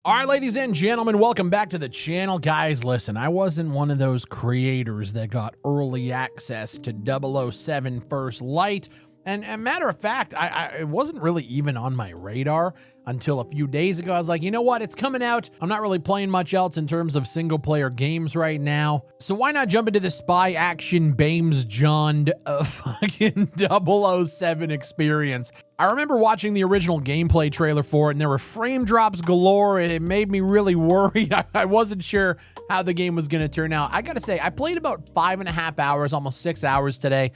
All right, ladies and gentlemen, welcome back to the channel. Guys, listen, I wasn't one of those creators that got early access to 007 First Light. And a matter of fact, it wasn't really even on my radar until a few days ago. I was like, you know what? It's coming out. I'm not really playing much else in terms of single player games right now. So why not jump into the spy action Bames John fucking 007 experience? I remember watching the original gameplay trailer for it, and there were frame drops galore, and it made me really worried. I wasn't sure how the game was going to turn out. I got to say, I played about 5.5 hours, almost 6 hours today.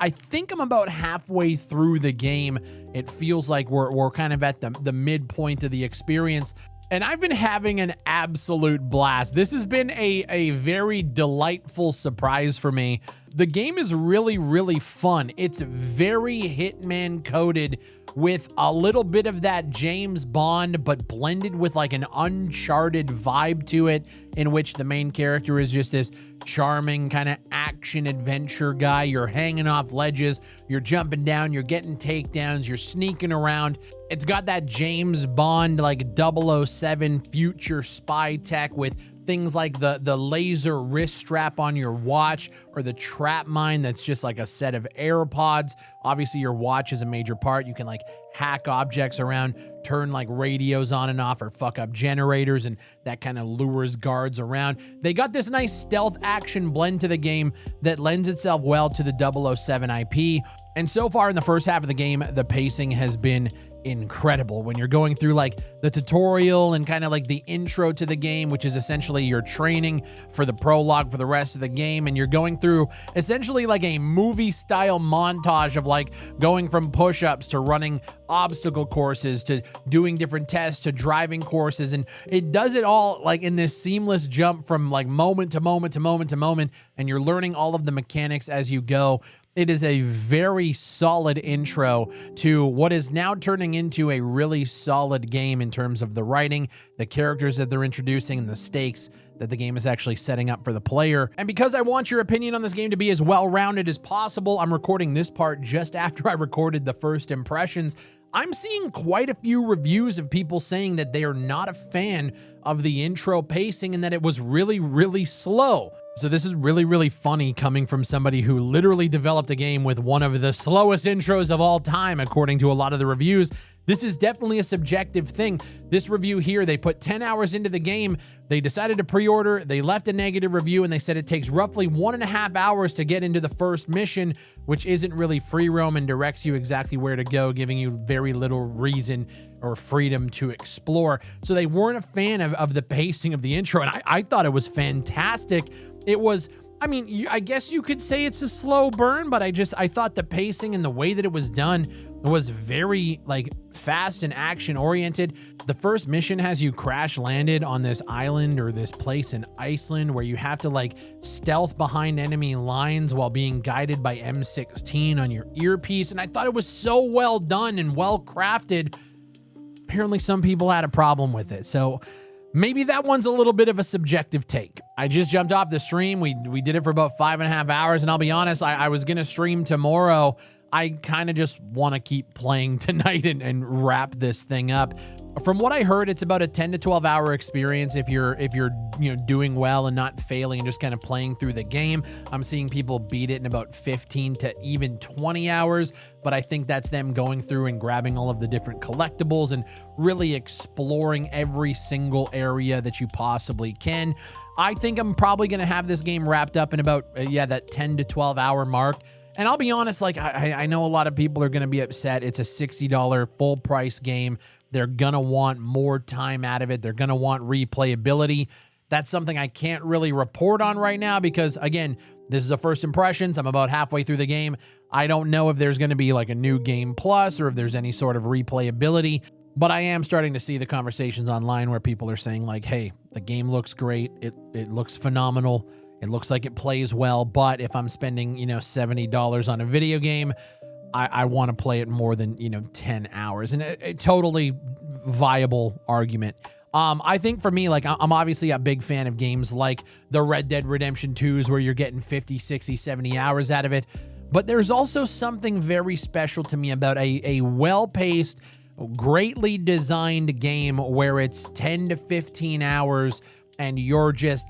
I think I'm about halfway through the game. It feels like we're kind of at the midpoint of the experience, and I've been having an absolute blast. This has been a very delightful surprise for me. The game is really, really fun. It's very Hitman coded with a little bit of that James Bond, but blended with like an Uncharted vibe to it, in which the main character is just this charming kind of action adventure guy. You're hanging off ledges, you're jumping down, you're getting takedowns, you're sneaking around. It's got that James Bond like 007 future spy tech with things like the laser wrist strap on your watch, or the trap mine that's just like a set of AirPods. Obviously your watch is a major part. You can like hack objects around, turn like radios on and off, or fuck up generators, and that kind of lures guards around. They got this nice stealth action blend to the game that lends itself well to the 007 IP. And so far in the first half of the game, the pacing has been incredible. When you're going through like the tutorial and kind of like the intro to the game, which is essentially your training for the prologue for the rest of the game, and you're going through essentially like a movie style montage of like going from push-ups to running obstacle courses to doing different tests to driving courses, and it does it all like in this seamless jump from like moment to moment to moment to moment, and you're learning all of the mechanics as you go. It is a very solid intro to what is now turning into a really solid game in terms of the writing, the characters that they're introducing, and the stakes that the game is actually setting up for the player. And because I want your opinion on this game to be as well-rounded as possible, I'm recording this part just after I recorded the first impressions. I'm seeing quite a few reviews of people saying that they are not a fan of the intro pacing and that it was really, really slow. So this is really, really funny coming from somebody who literally developed a game with one of the slowest intros of all time, according to a lot of the reviews. This is definitely a subjective thing. This review here, they put 10 hours into the game, they decided to pre-order, they left a negative review, and they said it takes roughly 1.5 hours to get into the first mission, which isn't really free roam and directs you exactly where to go, giving you very little reason or freedom to explore. So they weren't a fan of the pacing of the intro, and I thought it was fantastic. It was, I mean, I guess you could say it's a slow burn, but I thought the pacing and the way that it was done was very like fast and action oriented. The first mission has you crash landed on this island or this place in Iceland where you have to like stealth behind enemy lines while being guided by M16 on your earpiece. And I thought it was so well done and well crafted. Apparently some people had a problem with it. So maybe that one's a little bit of a subjective take. I just jumped off the stream. We did it for about 5.5 hours, and I'll be honest, I was gonna stream tomorrow. I kind of just want to keep playing tonight and wrap this thing up. From what I heard, it's about a 10 to 12 hour experience if you're doing well and not failing and just kind of playing through the game. I'm seeing people beat it in about 15 to even 20 hours, but I think that's them going through and grabbing all of the different collectibles and really exploring every single area that you possibly can. I think I'm probably going to have this game wrapped up in about, that 10 to 12 hour mark. And I'll be honest, like I know a lot of people are going to be upset. It's a $60 full price game. They're going to want more time out of it. They're going to want replayability. That's something I can't really report on right now because, again, this is a first impressions. I'm about halfway through the game. I don't know if there's going to be like a new game plus or if there's any sort of replayability. But I am starting to see the conversations online where people are saying like, hey, the game looks great. It looks phenomenal. It looks like it plays well, but if I'm spending, $70 on a video game, I want to play it more than, 10 hours. And a totally viable argument. I think for me, like, I'm obviously a big fan of games like the Red Dead Redemption 2s where you're getting 50, 60, 70 hours out of it. But there's also something very special to me about a well-paced, greatly designed game where it's 10 to 15 hours and you're just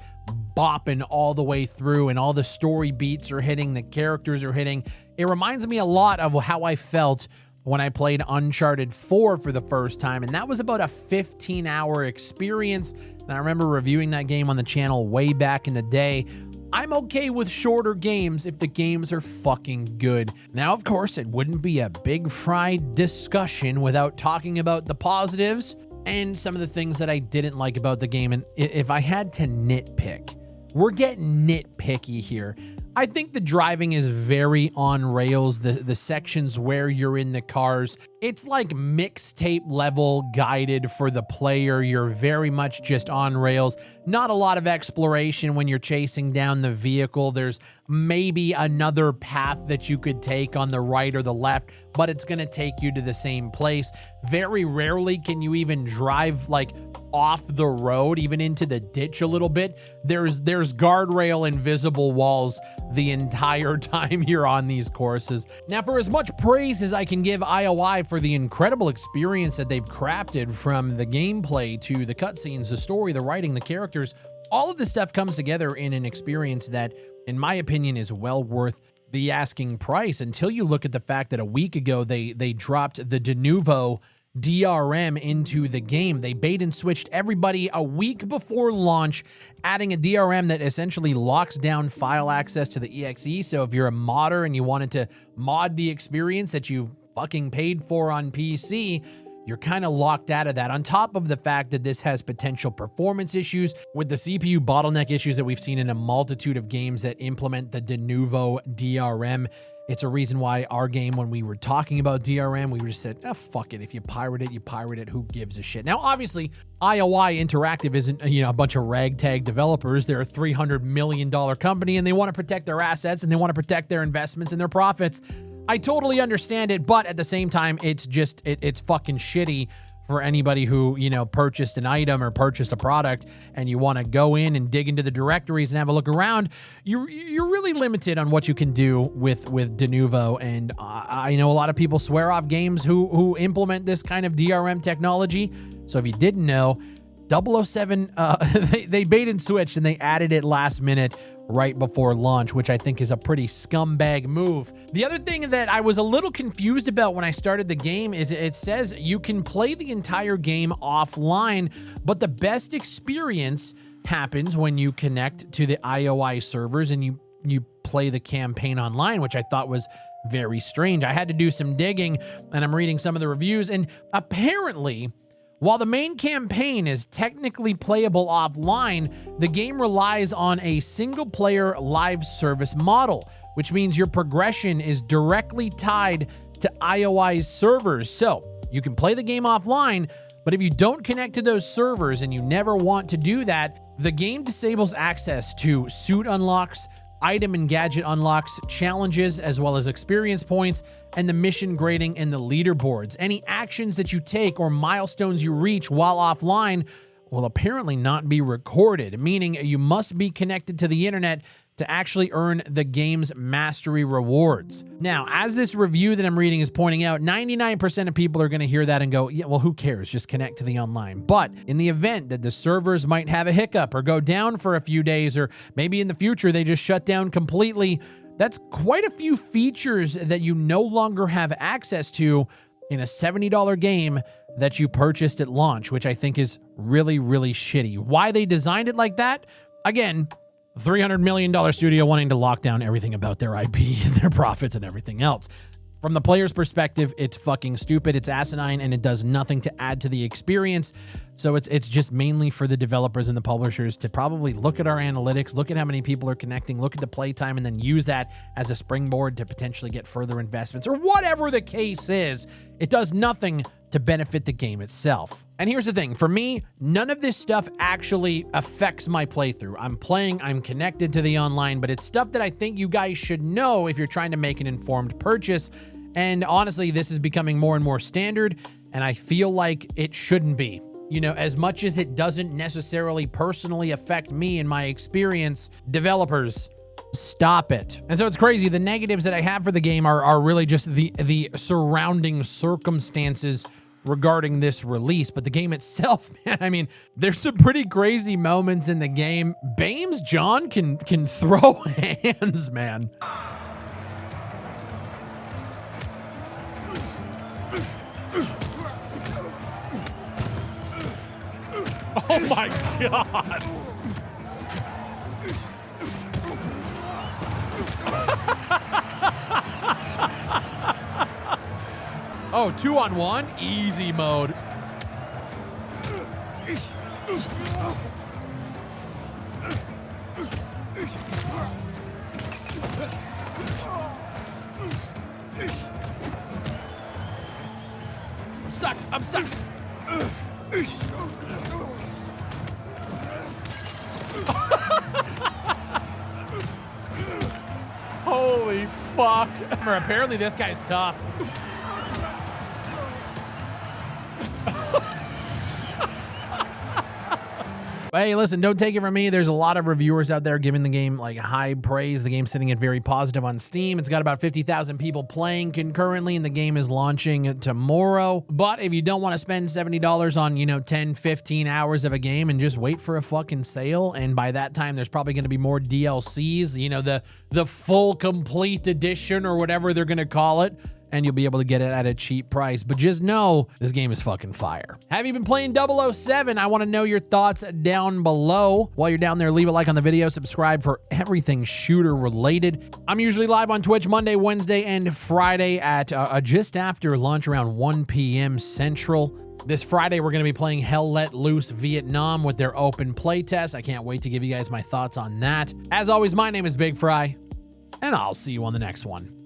bopping all the way through and all the story beats are hitting, the characters are hitting. It reminds me a lot of how I felt when I played Uncharted 4 for the first time, and that was about a 15-hour experience. And I remember reviewing that game on the channel way back in the day. I'm okay with shorter games if the games are fucking good. Now, of course, it wouldn't be a Big Fry discussion without talking about the positives and some of the things that I didn't like about the game. And if I had to nitpick, we're getting nitpicky here. I think the driving is very on rails. The sections where you're in the cars, it's like mixtape level guided for the player. You're very much just on rails. Not a lot of exploration when you're chasing down the vehicle. There's maybe another path that you could take on the right or the left, but it's going to take you to the same place. Very rarely can you even drive like off the road, even into the ditch a little bit. There's guardrail invisible walls the entire time you're on these courses. Now, for as much praise as I can give IOI for the incredible experience that they've crafted, from the gameplay to the cutscenes, the story, the writing, the characters, all of this stuff comes together in an experience that, in my opinion, is well worth the asking price, until you look at the fact that a week ago they dropped the de novo DRM into the game. They bait and switched everybody a week before launch, adding a DRM that essentially locks down file access to the EXE. So if you're a modder and you wanted to mod the experience that you fucking paid for on PC, you're kind of locked out of that. On top of the fact that this has potential performance issues with the CPU bottleneck issues that we've seen in a multitude of games that implement the de novo DRM. It's a reason why our game, when we were talking about DRM, we just said, fuck it. If you pirate it, you pirate it. Who gives a shit? Now, obviously, IOI Interactive isn't, a bunch of ragtag developers. They're a $300 million company, and they want to protect their assets, and they want to protect their investments and their profits. I totally understand it, but at the same time, it's just, it's fucking shitty for anybody who, purchased an item or purchased a product and you want to go in and dig into the directories and have a look around. You're really limited on what you can do with de novo. And I know a lot of people swear off games who implement this kind of DRM technology. So if you didn't know, 007, they bait and switched and they added it last minute right before launch, which I think is a pretty scumbag move. The other thing that I was a little confused about when I started the game is it says you can play the entire game offline, but the best experience happens when you connect to the IOI servers and you play the campaign online, which I thought was very strange. I had to do some digging and I'm reading some of the reviews, and apparently, while the main campaign is technically playable offline, the game relies on a single-player live service model, which means your progression is directly tied to IOI's servers. So you can play the game offline, but if you don't connect to those servers and you never want to do that, the game disables access to suit unlocks, item and gadget unlocks, challenges, as well as experience points, and the mission grading and the leaderboards. Any actions that you take or milestones you reach while offline will apparently not be recorded, meaning you must be connected to the internet to actually earn the game's mastery rewards. Now, as this review that I'm reading is pointing out, 99% of people are going to hear that and go, yeah, well, who cares? Just connect to the online. But in the event that the servers might have a hiccup or go down for a few days, or maybe in the future they just shut down completely, that's quite a few features that you no longer have access to in a $70 game that you purchased at launch, which I think is really, really shitty. Why they designed it like that? Again, $300 million studio wanting to lock down everything about their IP, their profits, and everything else. From the player's perspective, it's fucking stupid, it's asinine, and it does nothing to add to the experience. So it's just mainly for the developers and the publishers to probably look at our analytics, look at how many people are connecting, look at the playtime, and then use that as a springboard to potentially get further investments, or whatever the case is. It does nothing to benefit the game itself. And here's the thing, for me, none of this stuff actually affects my playthrough. I'm playing, I'm connected to the online, but it's stuff that I think you guys should know if you're trying to make an informed purchase. And honestly, this is becoming more and more standard, and I feel like it shouldn't be. As much as it doesn't necessarily personally affect me and my experience, developers, stop it. And so it's crazy. The negatives that I have for the game are really just the surrounding circumstances regarding this release, but the game itself, man, I mean, there's some pretty crazy moments in the game. Bames John can throw hands, man. Oh my God. Oh, 2-on-1, easy mode. I'm stuck. Holy fuck. Apparently this guy's tough. Hey, listen, don't take it from me. There's a lot of reviewers out there giving the game like high praise. The game's sitting at very positive on Steam. It's got about 50,000 people playing concurrently, and the game is launching tomorrow. But if you don't want to spend $70 on, 10, 15 hours of a game and just wait for a fucking sale, and by that time, there's probably going to be more DLCs, the full complete edition or whatever they're going to call it, and you'll be able to get it at a cheap price. But just know this game is fucking fire. Have you been playing 007? I want to know your thoughts down below. While you're down there, leave a like on the video, subscribe for everything shooter related. I'm usually live on Twitch Monday, Wednesday, and Friday at just after lunch around 1 p.m. Central. This Friday, we're going to be playing Hell Let Loose Vietnam with their open playtest. I can't wait to give you guys my thoughts on that. As always, my name is Big Fry, and I'll see you on the next one.